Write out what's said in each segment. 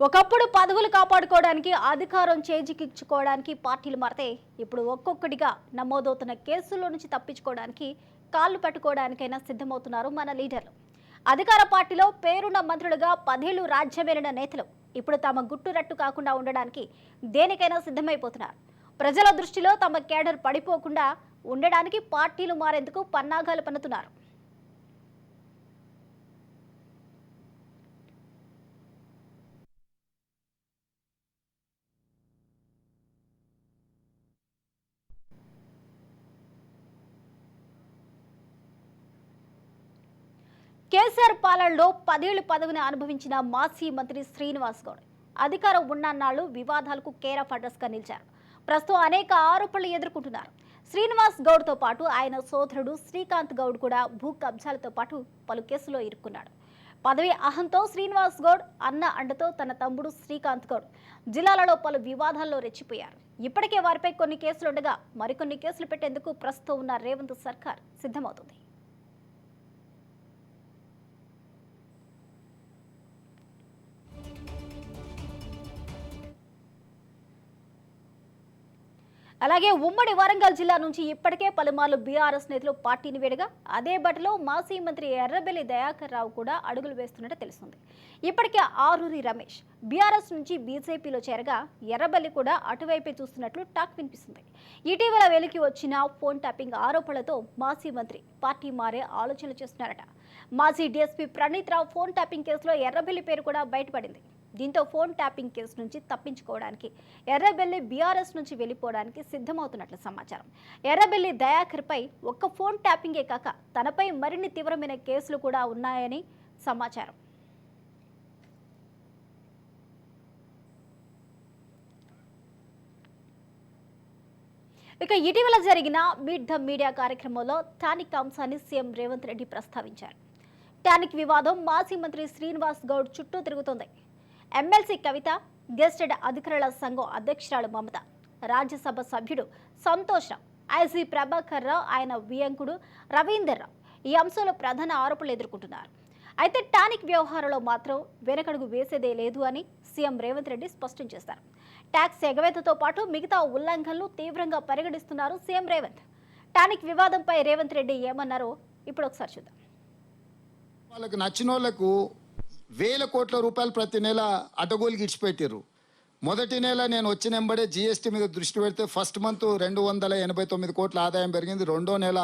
ఒకప్పుడు పదవులు కాపాడుకోవడానికి అధికారం చేజిక్కించుకోవడానికి పార్టీలు మారితే ఇప్పుడు ఒక్కొక్కటిగా నమోదవుతున్న కేసుల్లో నుంచి తప్పించుకోవడానికి కాళ్ళు పట్టుకోవడానికైనా సిద్ధమవుతున్నారు మన లీడర్లు. అధికార పార్టీలో పేరున్న మంత్రులుగా 10 ఏళ్లు రాజ్యమేలిన నేతలు ఇప్పుడు తమ గుట్టురట్టు కాకుండా ఉండడానికి దేనికైనా సిద్ధమైపోతున్నారు. ప్రజల దృష్టిలో తమ కేడర్ పడిపోకుండా ఉండడానికి పార్టీలు మారేందుకు పన్నాగాలు పన్నుతున్నారు. కేసీఆర్ పాలనలో 10 ఏళ్లు పదవిని అనుభవించిన మాజీ మంత్రి శ్రీనివాస్ గౌడ్ అధికారం ఉన్నన్నాళ్లు వివాదాలకు కేర్ ఆఫ్ అడ్రస్ గా నిలిచారు. ప్రస్తుతం అనేక ఆరోపణలు ఎదుర్కొంటున్నారు. శ్రీనివాస్ గౌడ్ తో పాటు ఆయన సోదరుడు శ్రీకాంత్ గౌడ్ కూడా భూ కబ్జాలతో పాటు పలు కేసులో ఇరుక్కున్నాడు. పదవి అహంతో శ్రీనివాస్ గౌడ్ అన్న అండతో తన తమ్ముడు శ్రీకాంత్ గౌడ్ జిల్లాలలో పలు వివాదాల్లో రెచ్చిపోయారు. ఇప్పటికే వారిపై కొన్ని కేసులుండగా మరికొన్ని కేసులు పెట్టేందుకు ప్రస్తుతం ఉన్న రేవంత్ సర్కార్ సిద్ధమవుతుంది. అలాగే ఉమ్మడి వరంగల్ జిల్లా నుంచి ఇప్పటికే పలుమార్లు బీఆర్ఎస్ నేతలు పార్టీని వేడగా అదే బట్టలో మాజీ మంత్రి ఎర్రబెల్లి దయాకర్ రావు కూడా అడుగులు వేస్తున్నట్టు తెలుస్తుంది. ఇప్పటికే ఆరూరి రమేష్ బీఆర్ఎస్ నుంచి బీజేపీలో చేరగా ఎర్రబెల్లి కూడా అటువైపే చూస్తున్నట్లు టాక్ వినిపిస్తుంది. ఇటీవల వెలికి వచ్చిన ఫోన్ ట్యాపింగ్ ఆరోపణలతో మాజీ మంత్రి పార్టీ మారే ఆలోచనలు చేస్తున్నారట. మాజీ డీఎస్పీ ప్రణీత్ రావు ఫోన్ ట్యాపింగ్ కేసులో ఎర్రబెల్లి పేరు కూడా బయటపడింది. దీంతో ఫోన్ ట్యాపింగ్ కేసు నుంచి తప్పించుకోవడానికి ఎర్రబెల్లి బీఆర్ఎస్ నుంచి వెళ్లిపోవడానికి సిద్ధమవుతున్నట్లు సమాచారం. ఎర్రబెల్లి దయాకర్ పై ఒక్క ఫోన్ ట్యాపింగే కాక తనపై మరిన్ని తీవ్రమైన కేసులు కూడా ఉన్నాయని సమాచారం. ఇక ఇటీవల జరిగిన మీట్ ద మీడియా కార్యక్రమంలో టానిక్ అంశాన్ని సీఎం రేవంత్ రెడ్డి ప్రస్తావించారు. టానిక్ వివాదం మాజీ మంత్రి శ్రీనివాస్ గౌడ్ చుట్టూ తిరుగుతోంది. ఎమ్మెల్సీ కవిత, గెస్టెడ్ అధికారుల సంఘం అధ్యక్షురాలు మమత, రాజ్యసభ సభ్యుడు సంతోష్ రావు, ఐజీ ప్రభాకర్ రావు, ఆయన వియంకుడు రవీందర్ రావు ఈ అంశంలో ప్రధాన ఆరోపణలు ఎదుర్కొంటున్నారు. అయితే టానిక్ వ్యవహారంలో మాత్రం వెనకడుగు వేసేదే లేదు అని సీఎం రేవంత్ రెడ్డి స్పష్టం చేశారు. ట్యాక్స్ ఎగవేతతో పాటు మిగతా ఉల్లంఘనలు తీవ్రంగా పరిగణిస్తున్నారు సీఎం రేవంత్. టానిక్ వివాదంపై రేవంత్ రెడ్డి ఏమన్నారో ఇప్పుడు ఒకసారి చూద్దాం. వాళ్ళకి నచ్చిన వాళ్ళకు వేల కోట్ల రూపాయలు ప్రతి నెల అడ్డగోలుకి ఇచ్చిపెట్టారు. మొదటి నెల నేను వచ్చిన వెంబడే జీఎస్టీ మీద దృష్టి పెడితే ఫస్ట్ మంత్ 289 కోట్ల ఆదాయం పెరిగింది. రెండో నెల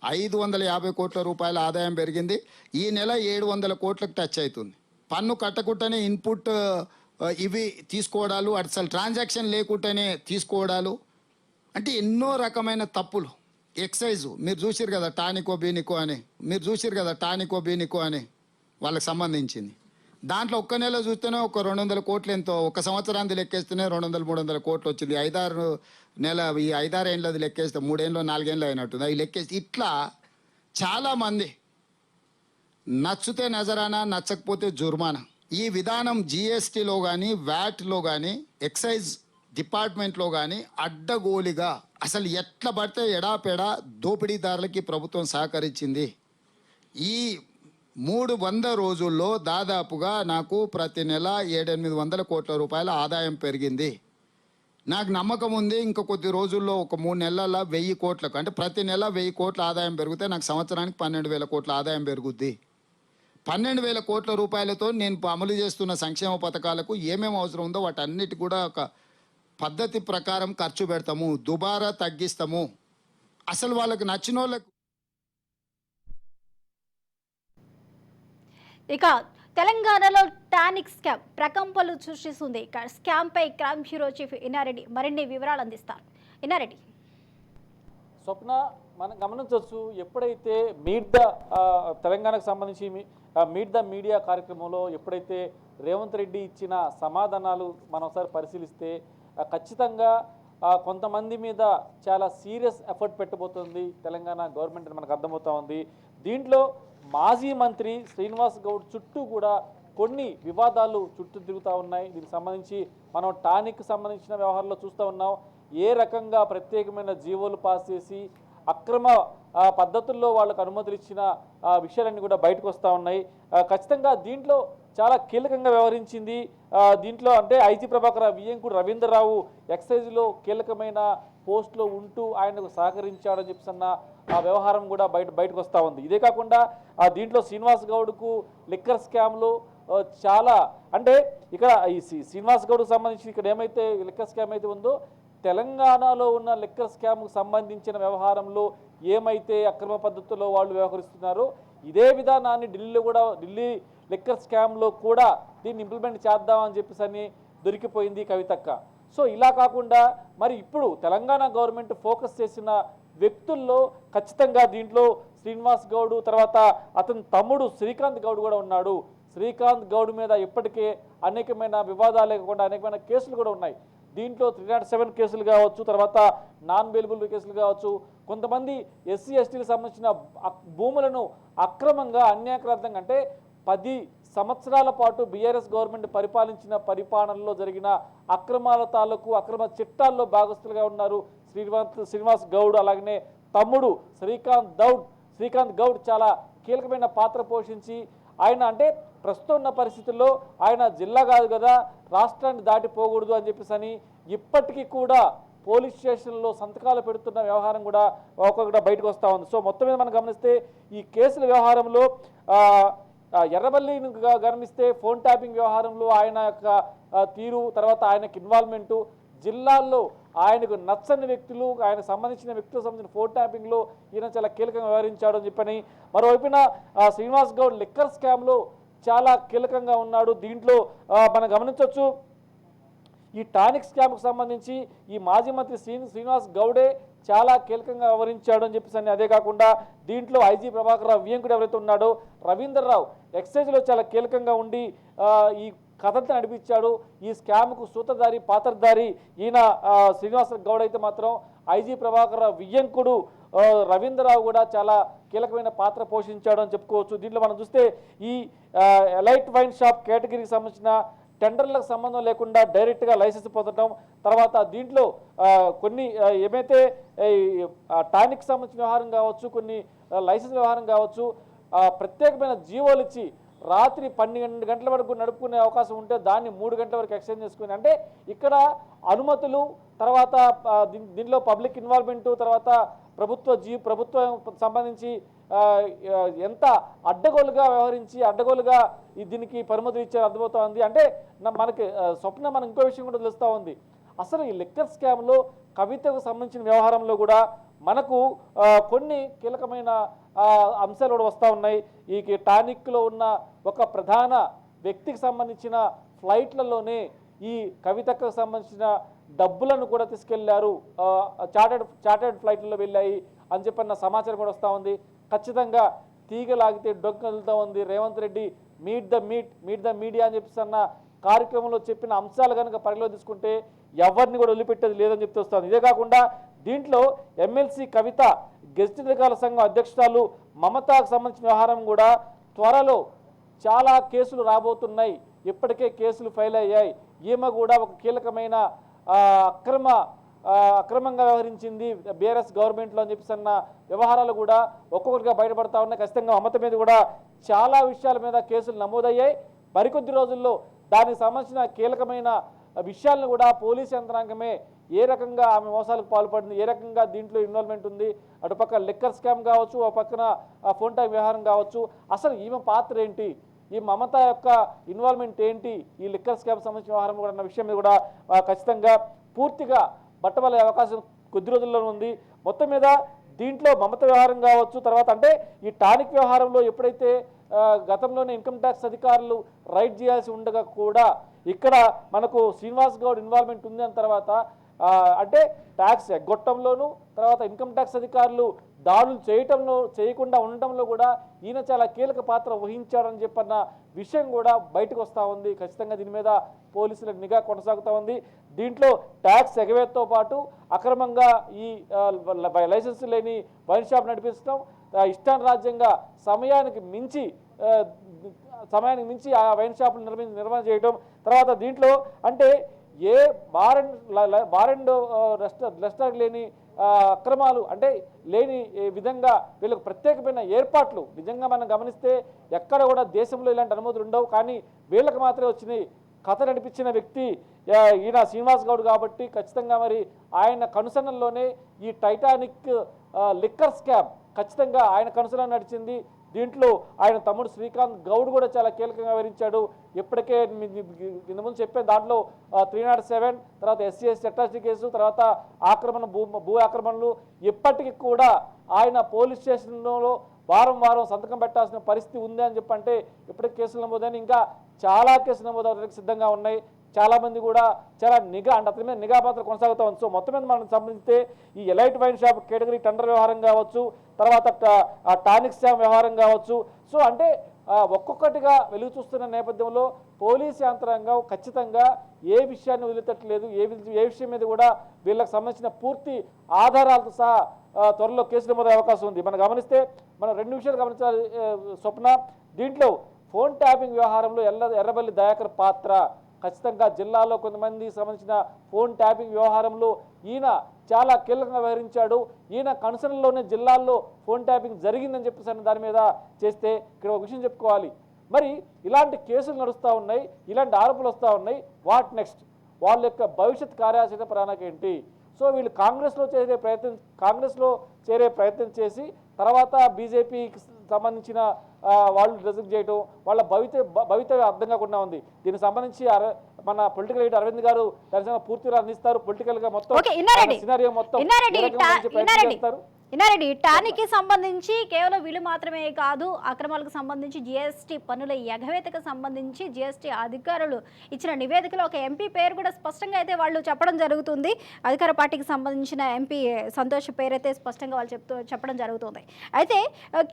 550 కోట్ల రూపాయల ఆదాయం పెరిగింది. ఈ నెల 700 కోట్లకు టచ్ అవుతుంది. పన్ను కట్టకుండానే ఇన్పుట్ ఇవి తీసుకోవడాలు, అసలు ట్రాన్సాక్షన్ లేకుండానే తీసుకోవడాలు, అంటే ఎన్నో రకమైన తప్పులు. ఎక్సైజు మీరు చూసిరు కదా, టానికో బీనికో అని వాళ్ళకి సంబంధించింది. దాంట్లో ఒక్క నెల చూస్తేనే ఒక 200 కోట్లు ఎంతో, ఒక సంవత్సరానికి లెక్కేస్తేనే 200-300 కోట్లు వచ్చింది. 5-6 ఏళ్ళది లెక్కేస్తే 3 ఏళ్ళు 4 ఏళ్ళు అయినట్టుంది. అవి లెక్కేస్తే ఇట్లా చాలామంది నచ్చితే నజరానా, నచ్చకపోతే జుర్మానా. ఈ విధానం జిఎస్టీలో కానీ, వ్యాట్లో కానీ, ఎక్సైజ్ డిపార్ట్మెంట్లో కానీ అడ్డగోలిగా అసలు ఎట్లా పడితే ఎడాపెడా దోపిడీదారులకి ప్రభుత్వం సహకరించింది. ఈ 300 రోజుల్లో దాదాపుగా నాకు ప్రతి నెల 700-800 కోట్ల రూపాయల ఆదాయం పెరిగింది. నాకు నమ్మకం ఉంది ఇంకా కొద్ది రోజుల్లో ఒక 3 నెలల 1000 కోట్లకు, అంటే ప్రతి నెల 1000 కోట్ల ఆదాయం పెరిగితే నాకు సంవత్సరానికి 12,000 కోట్ల ఆదాయం పెరుగుద్ది. 12,000 కోట్ల రూపాయలతో నేను అమలు చేస్తున్న సంక్షేమ పథకాలకు ఏమేమి అవసరం ఉందో వాటన్నిటి కూడా ఒక పద్ధతి ప్రకారం ఖర్చు పెడతాము, దుబారా తగ్గిస్తాము. అసలు వాళ్ళకి నచ్చిన వాళ్ళకు. ఇక తెలంగాణలో టానిక్ స్కామ్ ప్రకంపనలు సృష్టిస్తుంది. స్కామ్ పై క్రైమ్ బ్యూరో చీఫ్ ఇన్నారెడ్డి మరిన్ని వివరాలు అందిస్తారు. ఇన్నారెడ్డి. స్వప్న, మనం గమనించవచ్చు, ఎప్పుడైతే తెలంగాణకు సంబంధించి మీట్ ద మీడియా కార్యక్రమంలో ఎప్పుడైతే రేవంత్ రెడ్డి ఇచ్చిన సమాధానాలు మనం ఒకసారి పరిశీలిస్తే ఖచ్చితంగా కొంతమంది మీద చాలా సీరియస్ ఎఫర్ట్ పెట్టబోతుంది తెలంగాణ గవర్నమెంట్ అని మనకు అర్థమవుతా ఉంది. దీంట్లో మాజీ మంత్రి శ్రీనివాస్ గౌడ్ చుట్టూ కూడా కొన్ని వివాదాలు చుట్టూ తిరుగుతూ ఉన్నాయి. దీనికి సంబంధించి మనం టానిక్ సంబంధించిన వ్యవహారంలో చూస్తూ ఉన్నాం. ఏ రకంగా ప్రత్యేకమైన జీవోలు పాస్ చేసి అక్రమ పద్ధతుల్లో వాళ్ళకు అనుమతులు ఇచ్చిన విషయాలన్నీ కూడా బయటకు వస్తూ ఉన్నాయి. ఖచ్చితంగా దీంట్లో చాలా కీలకంగా వ్యవహరించింది. దీంట్లో అంటే ఐజీ ప్రభాకర్ వియ్యంకుడు రవీంద్రరావు ఎక్సైజ్లో కీలకమైన పోస్టులో ఉంటూ ఆయనకు సహకరించాడని చెప్పిన వ్యవహారం కూడా బయటకు వస్తూ ఉంది. ఇదే కాకుండా దీంట్లో శ్రీనివాస్ గౌడ్కు లిక్కర్ స్కామ్లో చాలా అంటే ఇక్కడ ఈ శ్రీనివాస్ గౌడ్కు సంబంధించి ఇక్కడ ఏమైతే లిక్కర్ స్కామ్ అయితే ఉందో తెలంగాణలో ఉన్న లిక్కర్ స్కామ్కు సంబంధించిన వ్యవహారంలో ఏమైతే అక్రమ పద్ధతుల్లో వాళ్ళు వ్యవహరిస్తున్నారో ఇదే విధానాన్ని ఢిల్లీ లిక్కర్ స్కామ్లో కూడా దీన్ని ఇంప్లిమెంట్ చేద్దామని చెప్పేసి దొరికిపోయింది కవితక్క. సో ఇలా కాకుండా మరి ఇప్పుడు తెలంగాణ గవర్నమెంట్ ఫోకస్ చేసిన వ్యక్తుల్లో ఖచ్చితంగా దీంట్లో శ్రీనివాస్ గౌడ్ తర్వాత అతని తమ్ముడు శ్రీకాంత్ గౌడ్ కూడా ఉన్నాడు. శ్రీకాంత్ గౌడ్ మీద ఇప్పటికే అనేకమైన వివాదాలు లేకుండా అనేకమైన కేసులు కూడా ఉన్నాయి. దీంట్లో 307 కేసులు కావచ్చు, తర్వాత నాన్ బెయిలబుల్ కేసులు కావచ్చు, కొంతమంది ఎస్సీ ఎస్టీలకు సంబంధించిన భూములను అక్రమంగా అన్యాయకరంగా అంటే 10 సంవత్సరాల పాటు బీఆర్ఎస్ గవర్నమెంట్ పరిపాలించిన పరిపాలనలో జరిగిన అక్రమాల తాలూకు అక్రమ చట్టాల్లో భాగస్తులుగా ఉన్నారు శ్రీనివాస్ గౌడ్. అలాగనే తమ్ముడు శ్రీకాంత్ గౌడ్ చాలా కీలకమైన పాత్ర పోషించి ఆయన అంటే ప్రస్తుతం ఉన్న పరిస్థితుల్లో ఆయన జిల్లా కాదు కదా రాష్ట్రాన్ని దాటిపోకూడదు అని చెప్పేసి ఇప్పటికీ కూడా పోలీస్ స్టేషన్లో సంతకాలు పెడుతున్న వ్యవహారం కూడా ఒక్కొక్కటి బయటకు వస్తూ ఉంది. సో మొత్తం మీద మనం గమనిస్తే ఈ కేసుల వ్యవహారంలో ఎర్రబల్లిని గమనిస్తే ఫోన్ ట్యాపింగ్ వ్యవహారంలో ఆయన యొక్క తీరు తర్వాత ఆయనకు ఇన్వాల్వ్మెంటు జిల్లాల్లో ఆయనకు నచ్చని వ్యక్తులు ఆయనకు సంబంధించిన వ్యక్తులకు సంబంధించిన ఫోన్ ట్యాపింగ్లో ఈయన చాలా కీలకంగా వ్యవహరించాడు అని చెప్పని మరోవైపున శ్రీనివాస్ గౌడ్ లిక్కర్ స్కామ్లో చాలా కీలకంగా ఉన్నాడు. దీంట్లో మనం గమనించవచ్చు ఈ టానిక్ స్కామ్కు సంబంధించి ఈ మాజీ మంత్రి శ్రీనివాస్ గౌడే చాలా కీలకంగా వ్యవహరించాడు అని చెప్పేసి అదే కాకుండా దీంట్లో ఐజీ ప్రభాకర్ రావు వియ్యంకుడు ఎవరైతే ఉన్నాడో రవీంద్రరావు ఎక్సైజ్లో చాలా కీలకంగా ఉండి ఈ కథంతా నడిపించాడు. ఈ స్కామ్కు సూత్రధారి పాత్రధారి ఈయన శ్రీనివాస్ గౌడ్ అయితే మాత్రం ఐజీ ప్రభాకర్ రావు వియ్యంకుడు రవీంద్రరావు కూడా చాలా కీలకమైన పాత్ర పోషించాడు అని చెప్పుకోవచ్చు. దీంట్లో మనం చూస్తే ఈ ఎలైట్ వైన్ షాప్ కేటగిరీకి సంబంధించిన టెండర్లకు సంబంధం లేకుండా డైరెక్ట్గా లైసెన్స్ పొందడం, తర్వాత దీంట్లో కొన్ని ఏమైతే టానిక్ సంబంధించిన వ్యవహారం కావచ్చు, కొన్ని లైసెన్స్ వ్యవహారం కావచ్చు, ప్రత్యేకమైన జీవోలు ఇచ్చి రాత్రి 12 గంటల వరకు నడుపుకునే అవకాశం ఉంటే దాన్ని 3 గంటల వరకు ఎక్స్టెండ్ చేసుకుని అంటే ఇక్కడ అనుమతులు తర్వాత దీనిలో పబ్లిక్ ఇన్వాల్వ్మెంటు తర్వాత ప్రభుత్వం సంబంధించి ఎంత అడ్డగోలుగా వ్యవహరించి అడ్డగోలుగా దీనికి పరిమితులు ఇచ్చారు అర్థమవుతోంది. అంటే మనకి స్వప్న మనకు ఇంకో విషయం కూడా తెలుస్తూ ఉంది. అసలు ఈ లిక్కర్ స్కామ్లో కవితకు సంబంధించిన వ్యవహారంలో కూడా మనకు కొన్ని కీలకమైన అంశాలు కూడా వస్తూ ఉన్నాయి. ఈ టానిక్లో ఉన్న ఒక ప్రధాన వ్యక్తికి సంబంధించిన ఫ్లైట్లలోనే ఈ కవితకు సంబంధించిన డబ్బులను కూడా తీసుకెళ్లారు, చార్టర్డ్ ఫ్లైట్లలో వెళ్ళాయి అని చెప్పిన సమాచారం కూడా వస్తూ ఉంది. ఖచ్చితంగా తీగలాగితే డొక్కలుతూ ఉంది. Revanth Reddy meet the media అని చెప్పేసి అన్న కార్యక్రమంలో చెప్పిన అంశాలు కనుక పరిగణలో తీసుకుంటే ఎవరిని కూడా వదిలిపెట్టేది లేదని చెప్తూ వస్తుంది. ఇదే కాకుండా దీంట్లో ఎమ్మెల్సీ కవిత గెస్ట్ అధికారుల సంఘం అధ్యక్షురాలు మమతాకు సంబంధించిన వ్యవహారం కూడా త్వరలో చాలా కేసులు రాబోతున్నాయి. ఇప్పటికే కేసులు ఫైల్ అయ్యాయి. ఈమె కూడా ఒక కీలకమైన అక్రమంగా వ్యవహరించింది బీఆర్ఎస్ గవర్నమెంట్లో అని చెప్పేసి అన్న వ్యవహారాలు కూడా ఒక్కొక్కటిగా బయటపడతా ఉన్నాయి. ఖచ్చితంగా మమత మీద కూడా చాలా విషయాల మీద కేసులు నమోదయ్యాయి. మరికొద్ది రోజుల్లో దానికి సంబంధించిన కీలకమైన విషయాలను కూడా పోలీస్ యంత్రాంగమే ఏ రకంగా ఆమె మోసాలకు పాల్పడింది, ఏ రకంగా దీంట్లో ఇన్వాల్వ్మెంట్ ఉంది, అటుపక్క లిక్కర్ స్కామ్ కావచ్చు, ఆ పక్కన ఫోన్ ట్యాగ్ వ్యవహారం కావచ్చు, అసలు ఈమె పాత్ర ఏంటి, ఈ మమత యొక్క ఇన్వాల్వ్మెంట్ ఏంటి ఈ లిక్కర్ స్కామ్ సంబంధించిన వ్యవహారం కూడా అన్న విషయం మీద కూడా ఖచ్చితంగా పూర్తిగా బట్టబలే అవకాశం కొద్ది రోజుల్లో ఉంది. మొత్తం మీద దీంట్లో మమత వ్యవహారం కావచ్చు, తర్వాత అంటే ఈ టానిక్ వ్యవహారంలో ఎప్పుడైతే గతంలోనే ఇన్కమ్ ట్యాక్స్ అధికారులు రైడ్ చేయాల్సి ఉండగా కూడా ఇక్కడ మనకు శ్రీనివాస్ గౌడ్ ఇన్వాల్వ్మెంట్ ఉంది అన్న తర్వాత అంటే ట్యాక్స్ ఎగ్గొట్టంలోనూ తర్వాత ఇన్కమ్ ట్యాక్స్ అధికారులు దాడులు చేయకుండా ఉండటంలో కూడా ఈయన చాలా కీలక పాత్ర వహించాడని చెప్పన్న విషయం కూడా బయటకు వస్తూ ఉంది. ఖచ్చితంగా దీని మీద పోలీసుల నిఘా కొనసాగుతూ ఉంది. దీంట్లో ట్యాక్స్ ఎగవేతతో పాటు అక్రమంగా ఈ లైసెన్స్ లేని వైన్ షాప్ నడిపించడం, ఇష్టానురాజ్యంగా సమయానికి మించి ఆ వైన్ షాపులు నిర్మాణం చేయడం, తర్వాత దీంట్లో అంటే ఏ బార్ అండ్ రెస్టారెంట్ లేని అక్రమాలు అంటే లేని విధంగా వీళ్ళకు ప్రత్యేకమైన ఏర్పాట్లు నిజంగా మనం గమనిస్తే ఎక్కడ కూడా దేశంలో ఇలాంటి అనుమతులు ఉండవు, కానీ వీళ్ళకి మాత్రమే వచ్చినాయి. కథ నడిపించిన వ్యక్తి ఈయన శ్రీనివాస్ గౌడ్ కాబట్టి ఖచ్చితంగా మరి ఆయన కనుసన్నల్లోనే ఈ టైటానిక్ లిక్కర్ స్కామ్ ఖచ్చితంగా ఆయన కనుసన్న నడిచింది. దీంట్లో ఆయన తమ్ముడు శ్రీకాంత్ గౌడ్ కూడా చాలా కీలకంగా వివరించాడు. ఇప్పటికే ఇంత ముందు చెప్పే దాంట్లో 307 తర్వాత SC/ST అట్రాసిటీ కేసు, తర్వాత ఆక్రమణ భూ ఆక్రమణలు, ఇప్పటికీ కూడా ఆయన పోలీస్ స్టేషన్లో వారం సంతకం పెట్టాల్సిన పరిస్థితి ఉంది అని చెప్పంటే ఇప్పటికి కేసులు నమోదని ఇంకా చాలా కేసులు నమోదవడానికి సిద్ధంగా ఉన్నాయి. చాలామంది కూడా చాలా నిఘా అంటే అతని మీద నిఘా పాత్ర కొనసాగుతూ ఉంది. సో మొత్తం మీద మనం సంబంధిస్తే ఈ elite wine shop category tender వ్యవహారం కావచ్చు, తర్వాత టానిక్ స్కామ్ వ్యవహారం కావచ్చు, సో అంటే ఒక్కొక్కటిగా వెలుగు చూస్తున్న నేపథ్యంలో పోలీసు యంత్రాంగం ఖచ్చితంగా ఏ విషయాన్ని వదిలిపెట్టలేదు. ఏ విషయం మీద కూడా వీళ్ళకి సంబంధించిన పూర్తి ఆధారాలతో సహా త్వరలో కేసులు నమోదయ్యే అవకాశం ఉంది. మనం గమనిస్తే మనం 2 విషయాలు గమనించాలి స్వప్న. దీంట్లో ఫోన్ ట్యాపింగ్ వ్యవహారంలో ఎర్రబెల్లి దయాకర్ పాత్ర ఖచ్చితంగా జిల్లాలో కొంతమంది సంబంధించిన ఫోన్ ట్యాపింగ్ వ్యవహారంలో ఈయన చాలా కీలకంగా వ్యవహరించాడు. ఈయన కన్సర్న్లోనే జిల్లాల్లో ఫోన్ ట్యాపింగ్ జరిగిందని చెప్పేసి దాని మీద చేస్తే ఇక్కడ ఒక విషయం చెప్పుకోవాలి. మరి ఇలాంటి కేసులు నడుస్తూ ఉన్నాయి, ఇలాంటి ఆరోపణలు వస్తూ ఉన్నాయి. What next? వాళ్ళ యొక్క భవిష్యత్ కార్యాచరణ ప్రణాళిక ఏంటి? సో వీళ్ళు కాంగ్రెస్లో చేరే ప్రయత్నం చేసి తర్వాత బీజేపీకి సంబంధించిన వాళ్ళు రిజెక్ట్ చేయడం వాళ్ళ భవితవ్యం అర్థం కాకుండా ఉంది. దీనికి సంబంధించి మన పొలిటికల్ లీడర్ అరవింద్ గారు దాని పూర్తిగా అందిస్తారు. పొలిటికల్ గా మొత్తం సినారియో మొత్తం ఇన్నారెడ్డి టానికి సంబంధించి కేవలం వీళ్ళు మాత్రమే కాదు, అక్రమాలకు సంబంధించి GST పన్నుల ఎగవేతకు సంబంధించి GST అధికారులు ఇచ్చిన నివేదికలో ఒక MP పేరు కూడా స్పష్టంగా అయితే వాళ్ళు చెప్పడం జరుగుతుంది. అధికార పార్టీకి సంబంధించిన MP సంతోష్ పేరు అయితే స్పష్టంగా వాళ్ళు చెప్పడం జరుగుతుంది. అయితే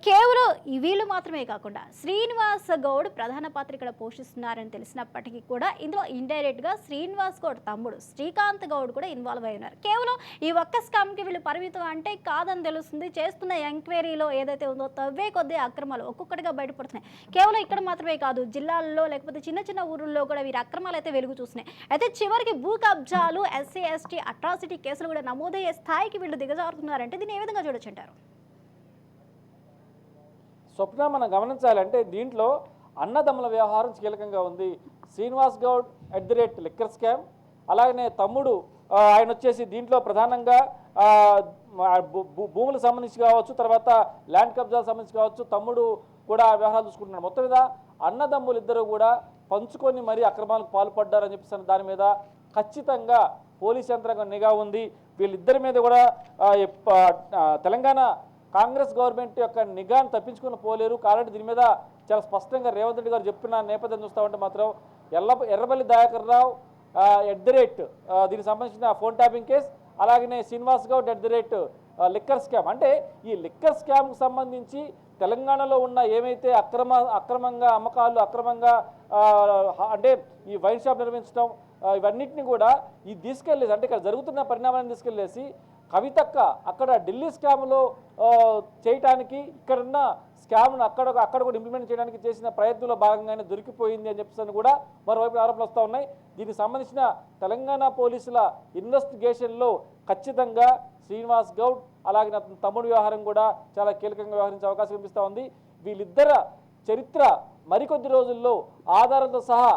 కేవలం వీళ్ళు మాత్రమే కాకుండా శ్రీనివాస్ గౌడ్ ప్రధాన పాత్ర ఇక్కడ పోషిస్తున్నారని తెలిసినప్పటికీ కూడా ఇందులో ఇండైరెక్ట్గా శ్రీనివాస్ గౌడ్ తమ్ముడు శ్రీకాంత్ గౌడ్ కూడా ఇన్వాల్వ్ అయి ఉన్నారు. కేవలం ఈ ఒక్క స్కామ్కి వీళ్ళు పరిమితం అంటే కాదని తెలుస్తుంది. చేస్తున్న ఎంక్వైరీలో ఏదైతే ఉందో తవ్వే కొద్ది అక్రమాలు ఒక్కొక్కటిగా బయటపడుతున్నాయి. కేవలం ఇక్కడ మాత్రమే కాదు, జిల్లాల్లో లేకపోతే చిన్న ఊరుల్లో కూడా వీరి అక్రమాలు అయితే వెలుగు చూస్తున్నాయి. అయితే చివరికి భూ కబ్జాలు, SC/ST అట్రాసిటీ కేసులు కూడా నమోదయ్యే స్థాయికి వీళ్ళు దిగజారుతున్నారంటే దీన్ని ఏ విధంగా చూడొచ్చంటారు? స్వప్న మనం గమనించాలంటే దీంట్లో అన్నదమ్ముల వ్యవహారం కీలకంగా ఉంది. శ్రీనివాస్ గౌడ్ లిక్కర్ స్కామ్, అలాగనే తమ్ముడు ఆయన వచ్చేసి దీంట్లో ప్రధానంగా భూములకు సంబంధించి కావచ్చు, తర్వాత ల్యాండ్ కబ్జాలకు సంబంధించి కావచ్చు, తమ్ముడు కూడా వ్యవహారాలు చూసుకుంటున్నాడు. మొత్తం మీద అన్నదమ్ములు ఇద్దరు కూడా పంచుకొని మరీ అక్రమాలకు పాల్పడ్డారని చెప్పేసి దాని మీద ఖచ్చితంగా పోలీస్ యంత్రాంగం నిఘా ఉంది. వీళ్ళిద్దరి మీద కూడా తెలంగాణ కాంగ్రెస్ గవర్నమెంట్ యొక్క నిఘాను తప్పించుకుని పోలేరు. కాబట్టి దీని మీద చాలా స్పష్టంగా రేవంత్ రెడ్డి గారు చెప్పిన నేపథ్యం చూస్తూ ఉంటే మాత్రం ఎర్రబెల్లి దయాకర్ రావు దీనికి సంబంధించిన ఫోన్ ట్యాపింగ్ కేసు, అలాగనే శ్రీనివాస్ గౌడ్ లిక్కర్ స్కామ్. అంటే ఈ లిక్కర్ స్కామ్కు సంబంధించి తెలంగాణలో ఉన్న ఏమైతే అక్రమంగా అమ్మకాలు, అక్రమంగా అంటే ఈ వైన్ షాప్ నిర్మించడం, ఇవన్నిటిని కూడా ఈ తీసుకెళ్ళేసి అంటే ఇక్కడ జరుగుతున్న పరిణామాన్ని తీసుకెళ్ళేసి కవితక్క అక్కడ ఢిల్లీ స్కామ్లో చేయటానికి ఇక్కడున్న స్కామ్ను అక్కడ కూడా ఇంప్లిమెంట్ చేయడానికి చేసిన ప్రయత్నంలో భాగంగానే దొరికిపోయింది అని చెప్పేసి కూడా మరోవైపు ఆరోపణలు వస్తూ ఉన్నాయి. దీనికి సంబంధించిన తెలంగాణ పోలీసుల ఇన్వెస్టిగేషన్లో ఖచ్చితంగా శ్రీనివాస్ గౌడ్ అలాగే తమ్ముడు వ్యవహారం కూడా చాలా కీలకంగా వ్యవహరించే అవకాశం కనిపిస్తూ ఉంది. వీళ్ళిద్దర చరిత్ర మరికొద్ది రోజుల్లో ఆధారాలతో సహా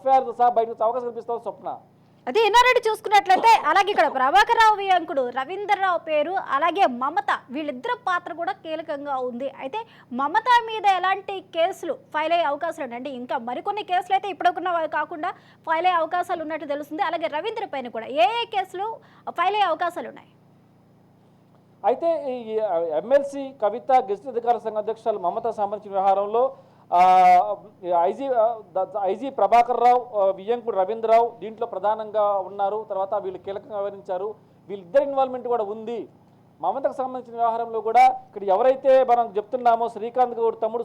FIRతో సహా బయటకు వచ్చే అవకాశం కనిపిస్తూ ఉంది స్వప్న. అదే ఎన్నారెడ్డి చూసుకున్నట్లయితే అలాగే ఇక్కడ ప్రభాకర్ రావు వియంకుడు రవీంద్రరావు పేరు, అలాగే మమత వీళ్ళిద్దరు పాత్ర కూడా కీలకంగా ఉంది. అయితే మమత మీద ఎలాంటి కేసులు ఫైల్ అయ్యే అవకాశాలు ఉన్నాయండి? ఇంకా మరికొన్ని కేసులు అయితే ఇప్పుడున్న కాకుండా ఫైల్ అయ్యే అవకాశాలు ఉన్నట్టు తెలుస్తుంది. అలాగే రవీంద్ర పైన కూడా ఏ కేసులు ఫైల్ అయ్యే అవకాశాలు ఉన్నాయి? అయితే ఈ MLC కవిత గెజిట్ అధికారుల సంఘ అధ్యక్షురాలు మమత సంబంధించిన వ్యవహారంలో ఐజీ ప్రభాకర్ రావు, వియంకుడు రవీంద్రరావు దీంట్లో ప్రధానంగా ఉన్నారు. తర్వాత వీళ్ళు కీలకంగా వ్యవహరించారు. వీళ్ళిద్దరి ఇన్వాల్వ్మెంట్ కూడా ఉంది. మమతకు సంబంధించిన వ్యవహారంలో కూడా ఇక్కడ ఎవరైతే మనం చెప్తున్నామో శ్రీకాంత్ గౌడ్ తమ్ముడు,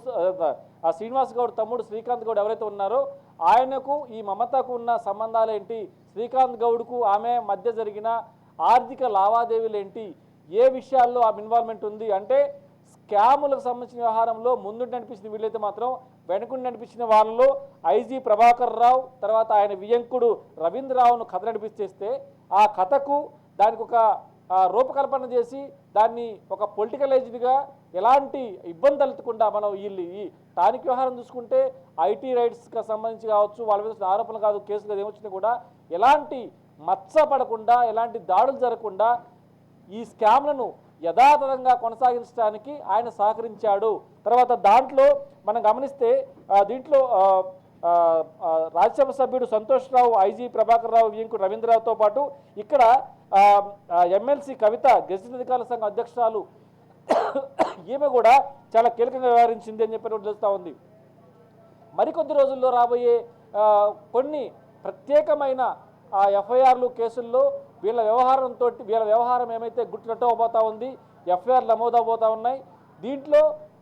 శ్రీనివాస్ గౌడ్ తమ్ముడు శ్రీకాంత్ గౌడ్ ఎవరైతే ఉన్నారో ఆయనకు ఈ మమతకు ఉన్న సంబంధాలు ఏంటి, శ్రీకాంత్ గౌడ్కు ఆమె మధ్య జరిగిన ఆర్థిక లావాదేవీలు ఏంటి, ఏ విషయాల్లో ఆ ఇన్వాల్వ్మెంట్ ఉంది అంటే స్కాములకు సంబంధించిన వ్యవహారంలో ముందు నడిపించిన వీళ్ళైతే మాత్రం వెనుకుండి నడిపించిన వాళ్ళలో ఐజీ ప్రభాకర్ రావు, తర్వాత ఆయన వియంకుడు రవీంద్రరావును కథ నడిపిస్తేస్తే ఆ కథకు దానికి ఒక రూపకల్పన చేసి దాన్ని ఒక పొలిటికలైజ్డ్గా ఎలాంటి ఇబ్బంది తలెత్తకుండా మనం వీళ్ళు ఈ టానిక్ వ్యవహారం చూసుకుంటే ఐటీ రైట్స్కి సంబంధించి కావచ్చు, వాళ్ళ మీద వచ్చిన ఆరోపణలు కాదు, కేసులు ఏమొచ్చినా కూడా ఎలాంటి మచ్చ పడకుండా, ఎలాంటి దాడులు జరగకుండా ఈ స్కామ్లను యథాతథంగా కొనసాగించడానికి ఆయన సహకరించాడు. తర్వాత దాంట్లో మనం గమనిస్తే దీంట్లో రాజ్యసభ సభ్యుడు సంతోష్ రావు, ఐజీ ప్రభాకర్ రావు, వింకు రవీంద్రరావుతో పాటు ఇక్కడ ఎమ్మెల్సీ కవిత, గెజిటెడ్ అధికారుల సంఘం అధ్యక్షురాలు ఈమె కూడా చాలా కీలకంగా వ్యవహరించింది అని చెప్పి తెలుస్తూ ఉంది. మరికొద్ది రోజుల్లో రాబోయే కొన్ని ప్రత్యేకమైన ఎఫ్ఐఆర్లు కేసుల్లో వీళ్ళ వ్యవహారం ఏమైతే గుట్టురట్టవబోతూ ఉంది, ఎఫ్ఐఆర్ నమోదవబోతూ ఉన్నాయి. దీంట్లో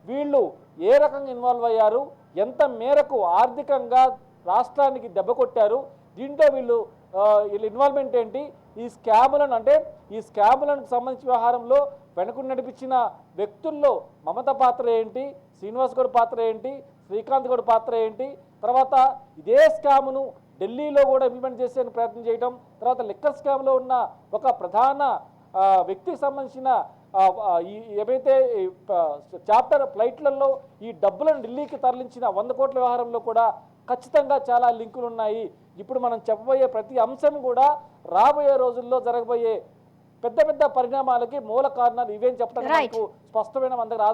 వీళ్ళు ఏ రకంగా ఇన్వాల్వ్ అయ్యారు, ఎంత మేరకు ఆర్థికంగా రాష్ట్రానికి దెబ్బ కొట్టారు, దీంట్లో వీళ్ళ ఇన్వాల్వ్మెంట్ ఏంటి, ఈ స్కాములకు సంబంధించిన వ్యవహారంలో వెనుక నడిపించిన వ్యక్తుల్లో మమత పాత్ర ఏంటి, శ్రీనివాస్ గౌడ్ పాత్ర ఏంటి, శ్రీకాంత్ గౌడ్ పాత్ర ఏంటి, తర్వాత ఇదే స్కామ్ను ఢిల్లీలో కూడా ఇంప్లిమెంట్ చేసే ప్రయత్నం చేయడం, తర్వాత లిక్కర్ స్కామ్లో ఉన్న ఒక ప్రధాన వ్యక్తికి సంబంధించిన ఏవైతే చార్టర్ ఫ్లైట్లలో ఈ డబ్బులను ఢిల్లీకి తరలించిన 100 కోట్ల వ్యవహారంలో కూడా ఖచ్చితంగా చాలా లింకులు ఉన్నాయి. ఇప్పుడు మనం చెప్పబోయే ప్రతి అంశం కూడా రాబోయే రోజుల్లో జరగబోయే పెద్ద పెద్ద పరిణామాలకి మూల కారణాలు ఇవేం చెప్పడానికి మనకు స్పష్టమైన మన దగ్గర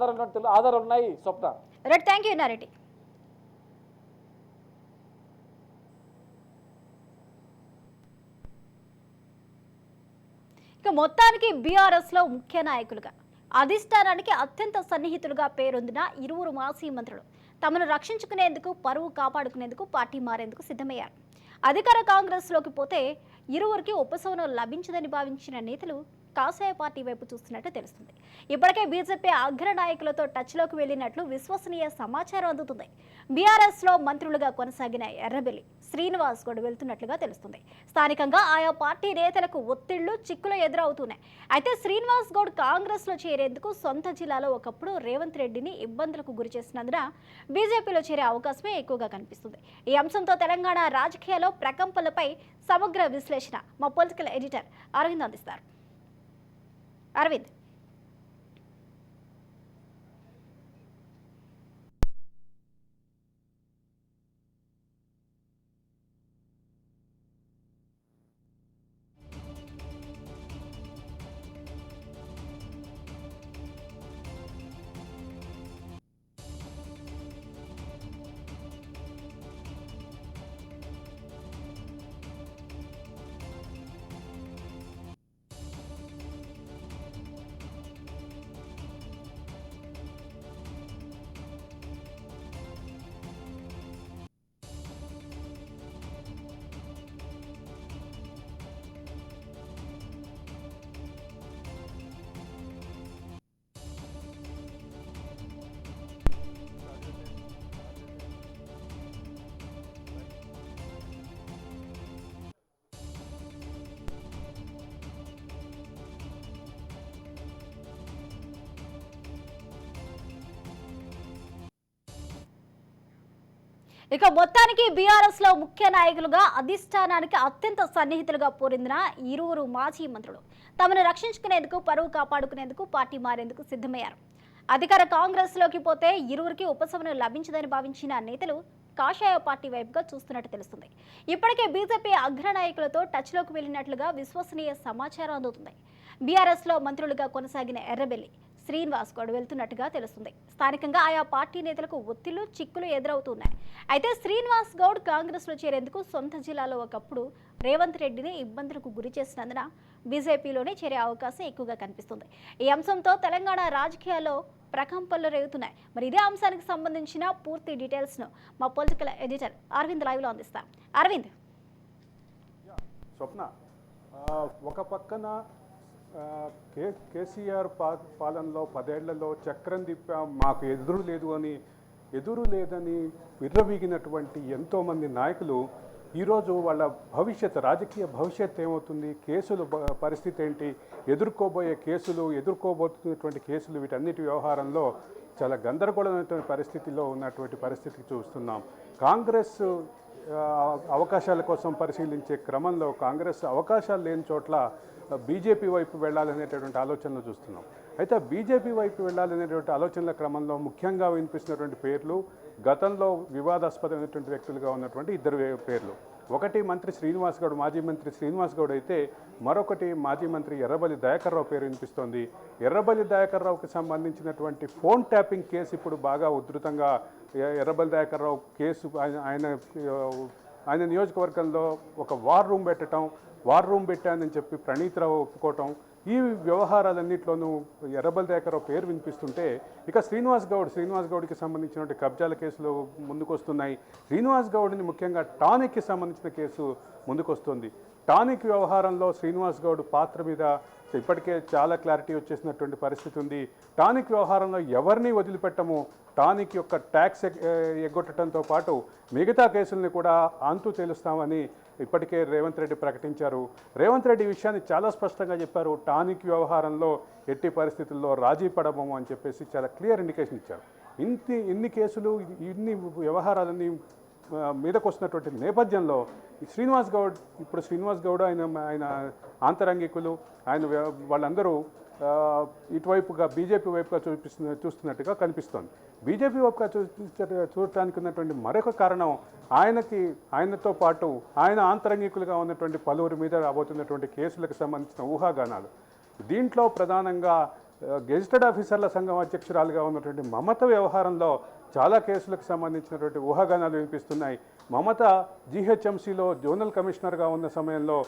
ఆధారాలు ఉన్నాయి. స్వప్న, రైట్, థ్యాంక్ యూ నారెడ్డి. ఇక మొత్తానికి బీఆర్ఎస్లో ముఖ్య నాయకులుగా, అధిష్టానానికి అత్యంత సన్నిహితులుగా పేరొందిన ఇరువురు మాజీ మంత్రులు తమను రక్షించుకునేందుకు, పరువు కాపాడుకునేందుకు పార్టీ మారేందుకు సిద్ధమయ్యారు. అధికార కాంగ్రెస్లోకి పోతే ఇరువురికి ఉపశమనం లభించదని భావించిన నేతలు కాషాయ పార్టీ వైపు చూస్తున్నట్టు తెలుస్తుంది. ఇప్పటికే బీజేపీ అగ్రనాయకులతో టచ్లోకి వెళ్లినట్లు విశ్వసనీయ సమాచారం అందుతుంది. బీఆర్ఎస్లో మంత్రులుగా కొనసాగిన ఎర్రబెల్లి శ్రీనివాస్ గౌడ్ వెళ్తున్నట్లుగా తెలుస్తుంది. స్థానికంగా ఆయా పార్టీ నేతలకు ఒత్తిళ్లు, చిక్కులు ఎదురవుతున్నాయి. అయితే శ్రీనివాస్ గౌడ్ కాంగ్రెస్లో చేరేందుకు సొంత జిల్లాలో ఒకప్పుడు రేవంత్ రెడ్డిని ఇబ్బందులకు గురి చేసినందున బీజేపీలో చేరే అవకాశమే ఎక్కువగా కనిపిస్తుంది. ఈ అంశంతో తెలంగాణ రాజకీయాల్లో ప్రకంపనలపై సమగ్ర విశ్లేషణ మా పొలిటికల్ ఎడిటర్ అరవింద్ అందిస్తారు. అరవింద్, ఇక మొత్తానికి బీఆర్ఎస్ లో ముఖ్య నాయకులుగా, అధిష్టానానికి అత్యంత సన్నిహితులుగా పోరిందిన ఇరువురు మాజీ మంత్రులు తమను రక్షించుకునేందుకు, పరువు కాపాడుకునేందుకు పార్టీ మారేందుకు సిద్ధమయ్యారు. అధికార కాంగ్రెస్ లోకి పోతే ఇరువురికి ఉపశమనం లభించదని భావించిన నేతలు కాషాయ పార్టీ వైపుగా చూస్తున్నట్టు తెలుస్తుంది. ఇప్పటికే బీజేపీ అగ్రనాయకులతో టచ్లోకి వెళ్లినట్లుగా విశ్వసనీయ సమాచారం అందుతుంది. బీఆర్ఎస్ లో మంత్రులుగా కొనసాగిన ఎర్రబెల్లి శ్రీనివాస్ గౌడ్ వెళ్తున్నట్టుగా తెలుస్తుంది. స్థానికంగా ఆయా పార్టీ నేతలకు ఒత్తిళ్లు, చిక్కులు ఎదురవుతున్నాయి. అయితే శ్రీనివాస్ గౌడ్ కాంగ్రెస్ లో చేరేందుకు సొంత జిల్లాలో ఒకప్పుడు రేవంత్ రెడ్డిని ఇబ్బందులకు గురి చేసినందున బీజేపీలోనే చేరే అవకాశం ఎక్కువగా కనిపిస్తుంది. ఈ అంశంతో తెలంగాణ రాజకీయాల్లో ప్రకంపనలు రేగుతున్నాయి. మరి ఇదే అంశానికి సంబంధించిన పూర్తి డీటెయిల్స్ ను మా పొలిటికల్ ఎడిటర్ అరవింద్ లైవ్ లో అందిస్తారు. అరవింద్, స్వప్న, ఒక పక్కన కేసీఆర్ పాలనలో 10 ఏళ్లలో చక్రం తిప్పాం, మాకు ఎదురు లేదని విర్రవీగినటువంటి ఎంతోమంది నాయకులు ఈరోజు వాళ్ళ రాజకీయ భవిష్యత్ ఏమవుతుంది, కేసుల పరిస్థితి ఏంటి, ఎదుర్కోబోతున్నటువంటి కేసులు, వీటన్నిటి వ్యవహారంలో చాలా గందరగోళమైనటువంటి పరిస్థితిలో ఉన్నటువంటి పరిస్థితికి చూస్తున్నాం. కాంగ్రెస్ అవకాశాల కోసం పరిశీలించే క్రమంలో కాంగ్రెస్ అవకాశాలు లేని చోట్ల బీజేపీ వైపు వెళ్ళాలనేటటువంటి ఆలోచనలు చూస్తున్నాం. అయితే బీజేపీ వైపు వెళ్ళాలనేటువంటి ఆలోచనల క్రమంలో ముఖ్యంగా వినిపిస్తున్నటువంటి పేర్లు గతంలో వివాదాస్పదమైనటువంటి వ్యక్తులుగా ఉన్నటువంటి ఇద్దరు పేర్లు. ఒకటి మంత్రి శ్రీనివాస్ గౌడ్, మాజీ మంత్రి శ్రీనివాస్ గౌడ్ అయితే మరొకటి మాజీ మంత్రి ఎర్రబెల్లి దయాకర్ రావు పేరు వినిపిస్తోంది. ఎర్రబెల్లి దయాకర్ రావుకి సంబంధించినటువంటి ఫోన్ ట్యాపింగ్ కేసు ఇప్పుడు బాగా ఉధృతంగా ఎర్రబెల్లి దయాకర్ రావు కేసు ఆయన నియోజకవర్గంలో ఒక వార్ రూమ్ పెట్టానని చెప్పి ప్రణీత్ రావు ఒప్పుకోవటం, ఈ వ్యవహారాలన్నింటిలోనూ ఎర్రబెల్లి దయాకర్ రావు పేరు వినిపిస్తుంటే ఇక శ్రీనివాస్ గౌడ్కి సంబంధించినటువంటి కబ్జాల కేసులు ముందుకొస్తున్నాయి. శ్రీనివాస్ గౌడ్ని ముఖ్యంగా టానిక్కి సంబంధించిన కేసు ముందుకొస్తుంది. టానిక్ వ్యవహారంలో శ్రీనివాస్ గౌడ్ పాత్ర మీద ఇప్పటికే చాలా క్లారిటీ వచ్చేసినటువంటి పరిస్థితి ఉంది. టానిక్ వ్యవహారంలో ఎవరిని వదిలిపెట్టము, టానిక్ యొక్క ట్యాక్స్ ఎగ్గొట్టడంతో పాటు మిగతా కేసుల్ని కూడా అంతు తేలుస్తామని ఇప్పటికే రేవంత్ రెడ్డి ప్రకటించారు. రేవంత్ రెడ్డి ఈ విషయాన్ని చాలా స్పష్టంగా చెప్పారు. టానిక్ వ్యవహారంలో ఎట్టి పరిస్థితుల్లో రాజీ పడబోము అని చెప్పేసి చాలా క్లియర్ ఇండికేషన్ ఇచ్చారు. ఇన్ని కేసులు, ఇన్ని వ్యవహారాలన్నీ మీదకు వస్తున్నటువంటి నేపథ్యంలో శ్రీనివాస్ గౌడ్ ఆయన ఆంతరంగికులు, వాళ్ళందరూ ఇటువైపుగా బీజేపీ వైపుగా చూస్తున్నట్టుగా కనిపిస్తోంది. బీజేపీ వైపుగా చూడటానికి ఉన్నటువంటి మరొక కారణం ఆయనతో పాటు ఆయన ఆంతరంగికులుగా ఉన్నటువంటి పలువురి మీద రాబోతున్నటువంటి కేసులకు సంబంధించిన ఊహాగానాలు. దీంట్లో ప్రధానంగా గెజిటెడ్ ఆఫీసర్ల సంఘం అధ్యక్షురాలుగా ఉన్నటువంటి మమత వ్యవహారంలో చాలా కేసులకు సంబంధించినటువంటి ఊహాగానాలు వినిపిస్తున్నాయి. మమత జీహెచ్ఎంసీలో జోనల్ కమిషనర్గా ఉన్న సమయంలో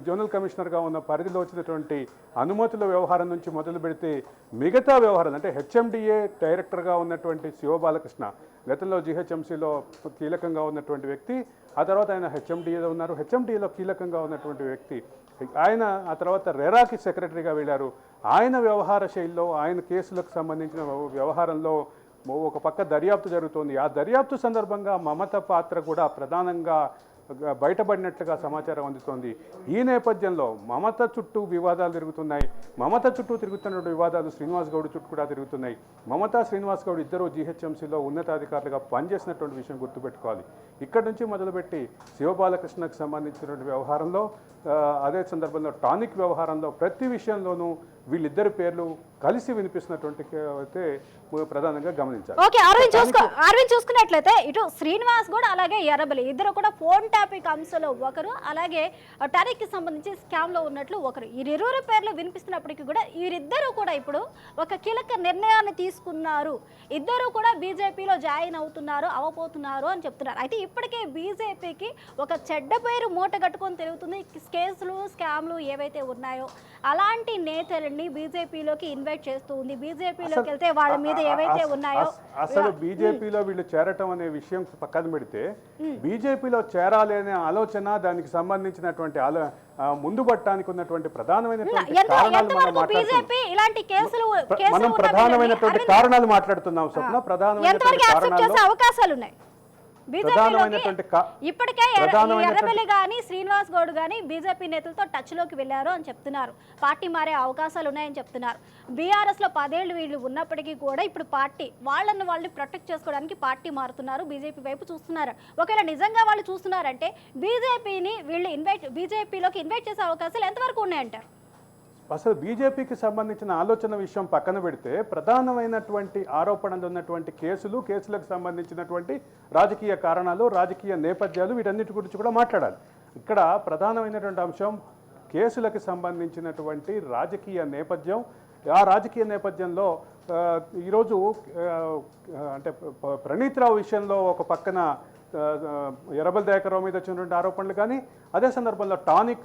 జోనల్ కమిషనర్గా ఉన్న పరిధిలో వచ్చినటువంటి అనుమతుల వ్యవహారం నుంచి మొదలు పెడితే మిగతా వ్యవహారం అంటే హెచ్ఎండిఏ డైరెక్టర్గా ఉన్నటువంటి శివబాలకృష్ణ గతంలో జీహెచ్ఎంసీలో కీలకంగా ఉన్నటువంటి వ్యక్తి, ఆ తర్వాత ఆయన హెచ్ఎండిఏలో ఉన్నారు. హెచ్ఎండిఏలో కీలకంగా ఉన్నటువంటి వ్యక్తి ఆయన ఆ తర్వాత రెరాకి సెక్రటరీగా వెళ్ళారు. ఆయన వ్యవహార శైలిలో, ఆయన కేసులకు సంబంధించిన వ్యవహారంలో ఒక పక్క దర్యాప్తు జరుగుతోంది. ఆ దర్యాప్తు సందర్భంగా మమత పాత్ర కూడా ప్రధానంగా బయటపడినట్లుగా సమాచారం అందుతోంది. ఈ నేపథ్యంలో మమత చుట్టూ వివాదాలు తిరుగుతున్నాయి. మమత చుట్టూ తిరుగుతున్న వివాదాలు శ్రీనివాస్ గౌడ్ చుట్టూ కూడా తిరుగుతున్నాయి. మమత శ్రీనివాస్ గౌడ్ ఇద్దరు జీహెచ్ఎంసీలో ఉన్నతాధికారులుగా పనిచేసినటువంటి విషయం గుర్తుపెట్టుకోవాలి. ఇక్కడ నుంచి మొదలుపెట్టి శివబాలకృష్ణకు సంబంధించినటువంటి వ్యవహారంలో, అదే సందర్భంలో టానిక్ వ్యవహారంలో ప్రతి విషయంలోనూ వీళ్ళిద్దరి పేర్లు కలిసి వినిపిస్తున్నటువంటి అయితే ప్రధానంగా గమనించాలి. ఓకే, అరవింద్ చూసుకున్నట్లయితే ఇటు శ్రీనివాస్ గౌడ్ అలాగే ఎర్రబెల్లి ఇద్దరు కూడా ఫోన్ ట్యాపింగ్ అంశంలో ఒకరు, అలాగే టానిక్ కి సంబంధించి స్కామ్ లో ఉన్నట్లు ఒకరు. వీరిరువురు పేర్లు వినిపిస్తున్నప్పటికీ కూడా వీరిద్దరూ కూడా ఇప్పుడు ఒక కీలక నిర్ణయాన్ని తీసుకున్నారు. ఇద్దరు కూడా బీజేపీలో జాయిన్ అవబోతున్నారు అని చెప్తున్నారు. అయితే ఇప్పటికే బీజేపీకి ఒక చెడ్డ పేరు మూట కట్టుకొని తిరుగుతుంది. కేసులు, స్కామ్లు ఏవైతే ఉన్నాయో అలాంటి నేతలని బీజేపీలోకి ఇన్వైట్ చేస్తూ ఉంది. బీజేపీలోకి వెళ్తే వాళ్ళ మీద ఏవైతే ఉన్నాయో అసలు బీజేపీలో వీళ్ళు చేరటం అనే విషయం పక్కన పెడితే బీజేపీలో చేరాలి అనే ఆలోచన, దానికి సంబంధించినటువంటి ముందు పట్టడానికి ఉన్నటువంటి ప్రధానమైనటువంటి కారణాలు మనం ప్రధానమైనటువంటి కారణాలు మాట్లాడుతున్నాం. స్వప్న ప్రధానమైనటువంటి అవకాశాలు ఉన్నాయి. ఇప్పటికే ఎర్రబెల్లి గాని శ్రీనివాస్ గౌడ్ గాని బీజేపీ నేతలతో టచ్ లోకి వెళ్లారు అని చెప్తున్నారు. పార్టీ మారే అవకాశాలు ఉన్నాయని చెప్తున్నారు. బీఆర్ఎస్ లో 10 ఏళ్లు వీళ్ళు ఉన్నప్పటికీ కూడా ఇప్పుడు పార్టీ వాళ్ళు ప్రొటెక్ట్ చేసుకోవడానికి పార్టీ మారుతున్నారు, బీజేపీ వైపు చూస్తున్నారు. ఒకవేళ నిజంగా వాళ్ళు చూస్తున్నారంటే బీజేపీని వీళ్ళు బీజేపీలోకి ఇన్వైట్ చేసే అవకాశాలు ఎంతవరకు ఉన్నాయంటారు? అసలు బీజేపీకి సంబంధించిన ఆలోచన విషయం పక్కన పెడితే ప్రధానమైనటువంటి ఆరోపణలు ఉన్నటువంటి కేసులకు సంబంధించినటువంటి రాజకీయ కారణాలు, రాజకీయ నేపథ్యాలు, వీటన్నిటి గురించి కూడా మాట్లాడాలి. ఇక్కడ ప్రధానమైనటువంటి అంశం కేసులకు సంబంధించినటువంటి రాజకీయ నేపథ్యం. ఆ రాజకీయ నేపథ్యంలో ఈరోజు అంటే ప్రణీత్ రావు విషయంలో ఒక పక్కన ఎర్రబెల్లి దయాకర్ రావు మీద వచ్చినటువంటి ఆరోపణలు కానీ, అదే సందర్భంలో టానిక్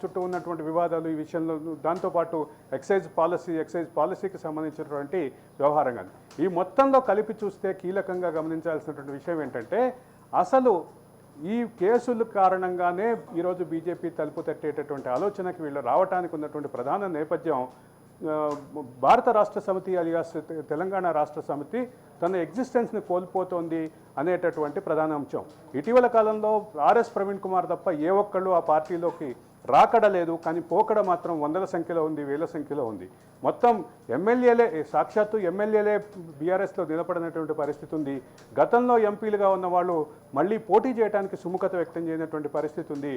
చుట్టూ ఉన్నటువంటి వివాదాలు, ఈ విషయంలో దాంతోపాటు ఎక్సైజ్ పాలసీకి సంబంధించినటువంటి వ్యవహారం కానీ, ఈ మొత్తంలో కలిపి చూస్తే కీలకంగా గమనించాల్సినటువంటి విషయం ఏంటంటే అసలు ఈ కేసుల కారణంగానే ఈరోజు బీజేపీ తలుపు తట్టేటటువంటి ఆలోచనకి వీళ్ళు రావడానికి ఉన్నటువంటి ప్రధాన నేపథ్యం భారత రాష్ట్ర సమితి అలియాస్ తెలంగాణ రాష్ట్ర సమితి తన ఎగ్జిస్టెన్స్ని కోల్పోతోంది అనేటటువంటి ప్రధాన అంశం. ఇటీవల కాలంలో ఆర్ఎస్ ప్రవీణ్ కుమార్ తప్ప ఏ ఒక్కళ్ళు ఆ పార్టీలోకి రాకడ లేదు, కానీ పోకడ మాత్రం వందల సంఖ్యలో ఉంది, వేల సంఖ్యలో ఉంది. మొత్తం ఎమ్మెల్యేలే, సాక్షాత్తు ఎమ్మెల్యేలే బీఆర్ఎస్లో నిలబడినటువంటి పరిస్థితి ఉంది. గతంలో ఎంపీలుగా ఉన్న వాళ్ళు మళ్ళీ పోటీ చేయడానికి సుముఖత వ్యక్తం చేయనటువంటి పరిస్థితి ఉంది.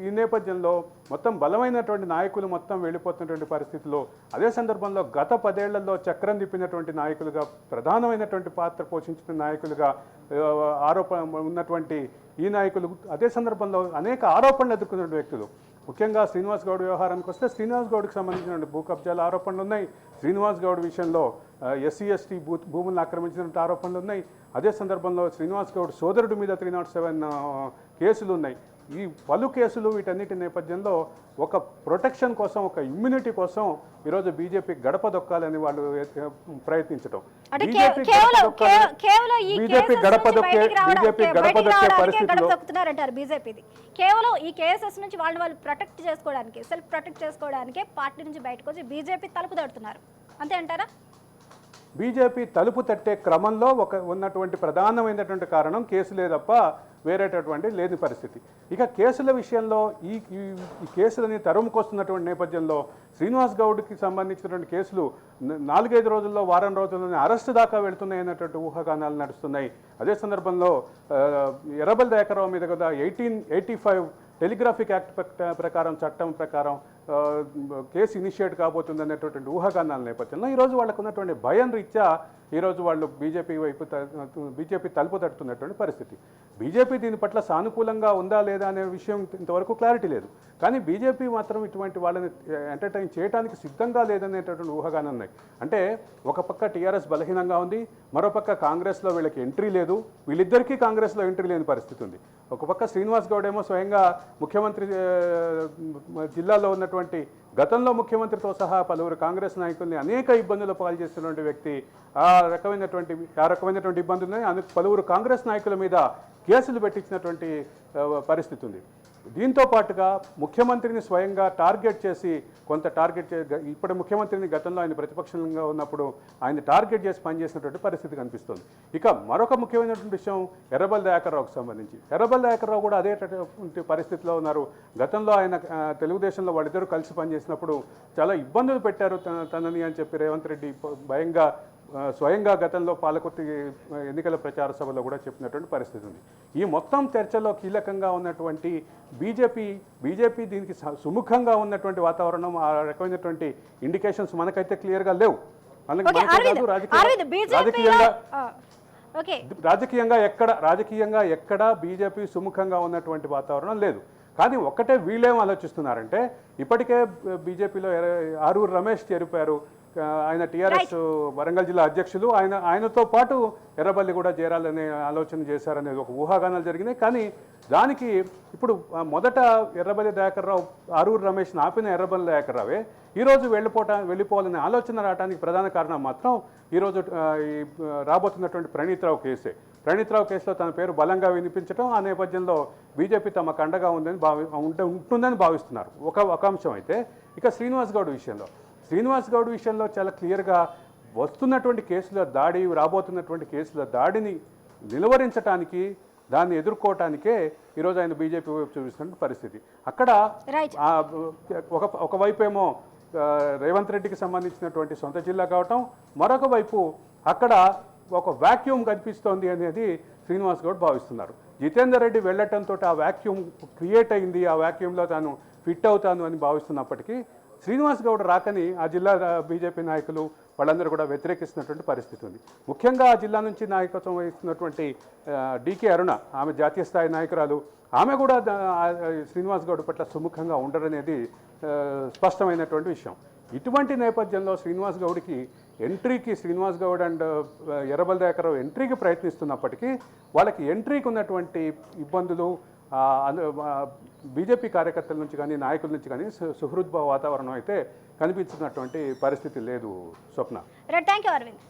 ఈ నేపథ్యంలో మొత్తం బలమైనటువంటి నాయకులు మొత్తం వెళ్ళిపోతున్నటువంటి పరిస్థితిలో, అదే సందర్భంలో గత 10 ఏళ్లలో చక్రం తిప్పినటువంటి నాయకులుగా, ప్రధానమైనటువంటి పాత్ర పోషించిన నాయకులుగా ఆరోపణ ఉన్నటువంటి ఈ నాయకులు అదే సందర్భంలో అనేక ఆరోపణలు ఎదుర్కొన్న వ్యక్తులు. ముఖ్యంగా శ్రీనివాస్ గౌడ్ వ్యవహారానికి వస్తే శ్రీనివాస్ గౌడ్కి సంబంధించిన భూ కబ్జాల ఆరోపణలు ఉన్నాయి. శ్రీనివాస్ గౌడ్ విషయంలో ఎస్సీ ఎస్టీ భూములను ఆక్రమించినటువంటి ఆరోపణలు ఉన్నాయి. అదే సందర్భంలో శ్రీనివాస్ గౌడ్ సోదరుడి మీద 307 కేసులు ఉన్నాయి. ఈ పలు కేసులు, వీటన్నిటి నేపథ్యంలో ఒక ప్రొటెక్షన్ కోసం, ఒక ఇమ్యూనిటీ కోసం ఈరోజు బీజేపీ గడప దొక్కాలని వాళ్ళు ప్రయత్నించడం. బీజేపీ గడప దొక్కే పరిస్థితిలో బీజేపీది కేవలం ఈ కేసెస్ నుంచి వాళ్ళు ప్రొటెక్ట్ చేసుకోవడానికి, సెల్ఫ్ ప్రొటెక్ట్ చేసుకోవడానికే పార్టీ నుంచి బయటకు వచ్చి బీజేపీ తలుపు తడుతున్నారు, అంతే అంటారా? బీజేపీ తలుపు తట్టే క్రమంలో ఉన్నటువంటి ప్రధానమైనటువంటి కారణం కేసులే తప్ప వేరేటటువంటి లేని పరిస్థితి. ఇక కేసుల విషయంలో ఈ కేసులని తరుముకొస్తున్నటువంటి నేపథ్యంలో శ్రీనివాస్ గౌడ్కి సంబంధించినటువంటి కేసులు 4-5 రోజుల్లో, వారం రోజుల్లోనే అరెస్టు దాకా వెళుతున్నాయన్నటువంటి ఊహాగానాలు నడుస్తున్నాయి. అదే సందర్భంలో ఎర్రబెల్లి దయాకర్రావు మీద కూడా 1885 టెలిగ్రాఫిక్ యాక్ట్ ప్రకారం, చట్టం ప్రకారం కేసు ఇనిషియేట్ కాబోతుంది అనేటువంటి ఊహాగానాల నేపథ్యంలో ఈరోజు వాళ్ళకు ఉన్నటువంటి భయం రీత్యా ఈరోజు వాళ్ళు బీజేపీ తలుపు తట్టుతున్నటువంటి పరిస్థితి. బీజేపీ దీని పట్ల సానుకూలంగా ఉందా లేదా అనే విషయం ఇంతవరకు క్లారిటీ లేదు. కానీ బీజేపీ మాత్రం ఇటువంటి వాళ్ళని ఎంటర్టైన్ చేయడానికి సిద్ధంగా లేదనేటటువంటి ఊహాగానం ఉన్నాయి. అంటే ఒక పక్క టీఆర్ఎస్ బలహీనంగా ఉంది, మరోపక్క కాంగ్రెస్లో వీళ్ళకి ఎంట్రీ లేదు. వీళ్ళిద్దరికీ కాంగ్రెస్లో ఎంట్రీ లేని పరిస్థితి ఉంది. ఒక పక్క శ్రీనివాస్ గౌడ్ ఏమో స్వయంగా ముఖ్యమంత్రి జిల్లాలో ఉన్నటువంటి, గతంలో ముఖ్యమంత్రితో సహా పలువురు కాంగ్రెస్ నాయకుల్ని అనేక ఇబ్బందులు పాలు చేస్తున్నటువంటి వ్యక్తి. ఆ రకమైనటువంటి ఇబ్బందులని పలువురు కాంగ్రెస్ నాయకుల మీద కేసులు పెట్టించినటువంటి పరిస్థితి ఉంది. దీంతో పాటుగా ముఖ్యమంత్రిని స్వయంగా టార్గెట్ చేసి ఇప్పుడు ముఖ్యమంత్రిని గతంలో ఆయన ప్రతిపక్షంగా ఉన్నప్పుడు ఆయన టార్గెట్ చేసి పనిచేసినటువంటి పరిస్థితి కనిపిస్తుంది. ఇక మరొక ముఖ్యమైనటువంటి విషయం ఎర్రబెల్లి దయాకర్రావుకు సంబంధించి. ఎర్రబెల్లి దయాకర్రావు కూడా అదే పరిస్థితిలో ఉన్నారు. గతంలో ఆయన తెలుగుదేశంలో వాళ్ళిద్దరూ కలిసి పనిచేసినప్పుడు చాలా ఇబ్బందులు పెట్టారు తనని అని చెప్పి రేవంత్ రెడ్డి స్వయంగా గతంలో పాలకుర్తి ఎన్నికల ప్రచార సభలో కూడా చెప్పినటువంటి పరిస్థితి ఉంది. ఈ మొత్తం చర్చలో కీలకంగా ఉన్నటువంటి బీజేపీ దీనికి సుముఖంగా ఉన్నటువంటి వాతావరణం, ఆ రకమైనటువంటి ఇండికేషన్స్ మనకైతే క్లియర్గా లేవు. రాజకీయంగా ఎక్కడ బీజేపీ సుముఖంగా ఉన్నటువంటి వాతావరణం లేదు. కానీ ఒక్కటే వీళ్ళేం ఆలోచిస్తున్నారంటే, ఇప్పటికే బీజేపీలో ఆరూరు రమేష్ చేరిపోయారు. ఆయన టీఆర్ఎస్ వరంగల్ జిల్లా అధ్యక్షులు. ఆయనతో పాటు ఎర్రబెల్లి కూడా చేరాలనే ఆలోచన చేశారనేది ఒక ఊహాగానాలు జరిగినాయి. కానీ దానికి ఇప్పుడు మొదట ఎర్రబెల్లి దయాకర్రావు ఆరూరు రమేష్ని ఆపిన ఎర్రబెల్లి దయాకర్రావే ఈరోజు వెళ్ళిపోవాలనే ఆలోచన రావడానికి ప్రధాన కారణం మాత్రం ఈరోజు రాబోతున్నటువంటి ప్రణీత్రావు కేసే. ప్రణీత్రావు కేసులో తన పేరు బలంగా వినిపించడం, ఆ నేపథ్యంలో బీజేపీ తమకు అండగా ఉంటుందని భావిస్తున్నారు ఒక అంశం. అయితే ఇక శ్రీనివాస్ గౌడ్ విషయంలో చాలా క్లియర్గా వస్తున్నటువంటి కేసుల దాడి, రాబోతున్నటువంటి కేసుల దాడిని నిలువరించడానికి, దాన్ని ఎదుర్కోవటానికే ఈరోజు ఆయన బీజేపీ వైపు చూపిస్తున్న పరిస్థితి. అక్కడ ఒకవైపు ఏమో రేవంత్ రెడ్డికి సంబంధించినటువంటి సొంత జిల్లా కావటం, మరొక వైపు అక్కడ ఒక వాక్యూమ్ కనిపిస్తోంది అనేది శ్రీనివాస్ గౌడ్ భావిస్తున్నారు. జితేందర్ రెడ్డి వెళ్ళటంతో ఆ వాక్యూమ్ క్రియేట్ అయింది, ఆ వాక్యూమ్లో తాను ఫిట్ అవుతాను అని భావిస్తున్నప్పటికీ శ్రీనివాస్ గౌడ్ రాకని ఆ జిల్లా బీజేపీ నాయకులు వాళ్ళందరూ కూడా వ్యతిరేకిస్తున్నటువంటి పరిస్థితి ఉంది. ముఖ్యంగా ఆ జిల్లా నుంచి నాయకత్వం వహిస్తున్నటువంటి డీకే అరుణ, ఆమె జాతీయ స్థాయి నాయకురాలు, ఆమె కూడా శ్రీనివాస్ గౌడ్ పట్ల సుముఖంగా ఉండరనేది స్పష్టమైనటువంటి విషయం. ఇటువంటి నేపథ్యంలో శ్రీనివాస్ గౌడ్ అండ్ ఎర్రబెల్లి దయాకర్రావు ఎంట్రీకి ప్రయత్నిస్తున్నప్పటికీ వాళ్ళకి ఎంట్రీకి ఉన్నటువంటి ఇబ్బందులు బీజేపీ కార్యకర్తల నుంచి కానీ, నాయకుల నుంచి కానీ సుహృద్భావ వాతావరణం అయితే కనిపించినటువంటి పరిస్థితి లేదు. స్వప్న. Thank you Arvind.